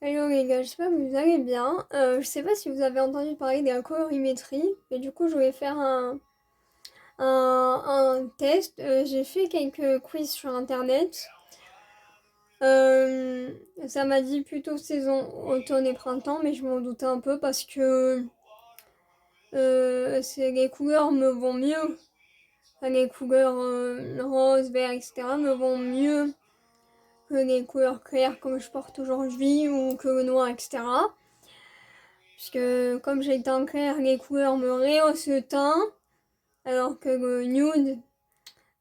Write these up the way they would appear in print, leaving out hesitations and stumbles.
Hello les gars, j'espère que vous allez bien. Je sais pas si vous avez entendu parler de la colorimétrie, mais du coup je voulais faire un test. J'ai fait quelques quiz sur internet. Euh, Ça m'a dit plutôt saison automne et printemps, mais je m'en doutais un peu parce que les couleurs me vont mieux. Enfin, les couleurs rose, vert, etc. me vont mieux que les couleurs claires comme je porte aujourd'hui ou que le noir, etc. Puisque comme j'ai le teint clair, les couleurs me rehaussent le teint, alors que le nude,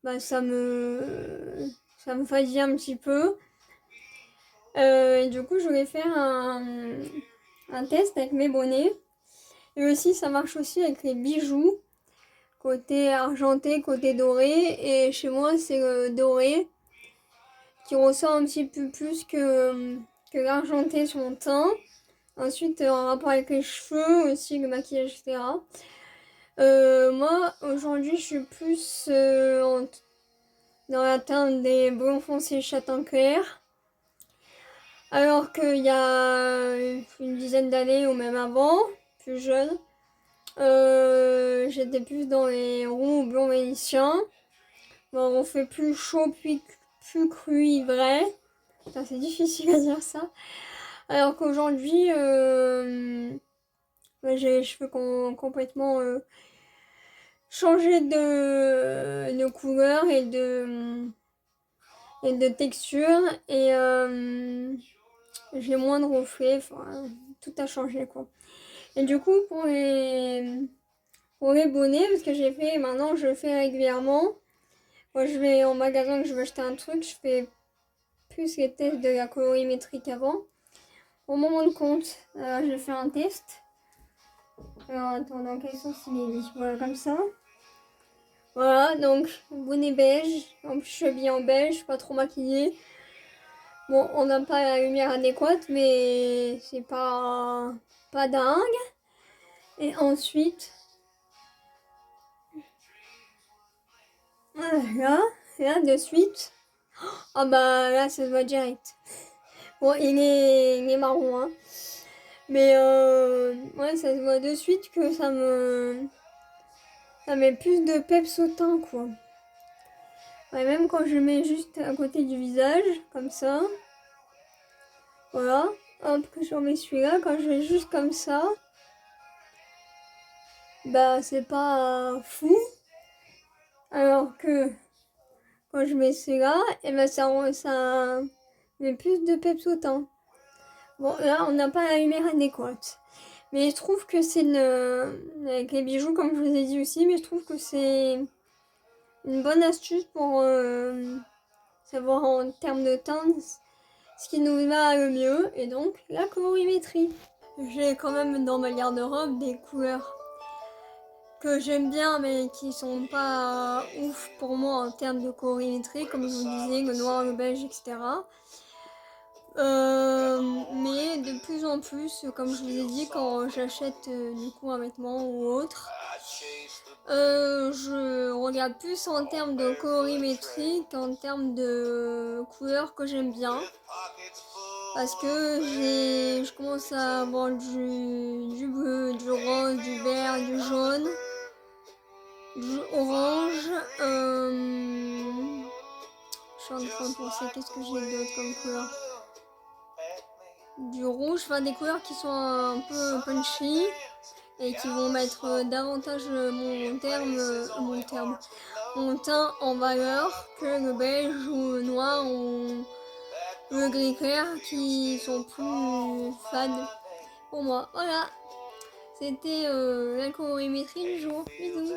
bah ça me fatigue un petit peu. Et du coup, je voulais faire un test avec mes bonnets. Et aussi, ça marche aussi avec les bijoux, côté argenté, côté doré. Et chez moi, c'est le doré qui ressort un petit peu plus que l'argenté sur mon teint. Ensuite, en rapport avec les cheveux, aussi le maquillage, etc. Moi, aujourd'hui, je suis plus dans la teinte des blonds foncés châtain clair. Alors qu'il y a une dizaine d'années ou même avant, plus jeune, j'étais plus dans les roux ou blonds vénitiens. Bon, on fait plus chaud, puis plus cuivré. Putain, c'est difficile à dire ça. Alors qu'aujourd'hui, j'ai les cheveux complètement changé de couleur et de texture et j'ai moins de reflets, enfin tout a changé quoi. Et du coup pour les bonnets, parce que j'ai fait maintenant je le fais régulièrement. Moi je vais en magasin que je veux acheter un truc, je fais plus les tests de la colorimétrie qu'avant. Pour m'en rendre compte, je fais un test. Alors attends, dans quel sens il est dit? Voilà comme ça. Voilà, donc bonnet beige. En plus, je suis habillée en beige, pas trop maquillée. Bon, on n'a pas la lumière adéquate, mais c'est pas dingue. Et ensuite, là, là, de suite. Ah bah là, ça se voit direct. Bon, il est marron, hein. Mais ouais, ça se voit de suite que ça met plus de peps au teint, quoi. Ouais, même quand je mets juste à côté du visage, comme ça. Voilà. Hop, que je remets celui-là. Quand je vais juste comme ça, bah c'est pas fou. Alors que quand je mets celui-là, et ben ça met plus de peps au teint. Bon, là, on n'a pas la lumière adéquate. Mais je trouve que c'est avec les bijoux, comme je vous ai dit aussi, mais je trouve que c'est une bonne astuce pour savoir en termes de teint ce qui nous va le mieux, et donc la colorimétrie. J'ai quand même dans ma garde-robe des couleurs que j'aime bien mais qui sont pas ouf pour moi en termes de colorimétrie, comme je vous disais, le noir, le beige, etc. Mais de plus en plus, comme je vous ai dit, quand j'achète du coup un vêtement ou autre, je regarde plus en termes de colorimétrie qu'en termes de couleurs que j'aime bien. Parce que je commence à avoir du bleu, du rose, du vert, du jaune, du orange. Je suis en train de penser qu'est-ce que j'ai d'autre comme couleur. Du rouge, enfin des couleurs qui sont un peu punchy et qui vont mettre davantage mon teint en valeur que le beige ou le noir ou le gris clair qui sont plus fades pour moi. Voilà, c'était la colorimétrie du jour. Bisous.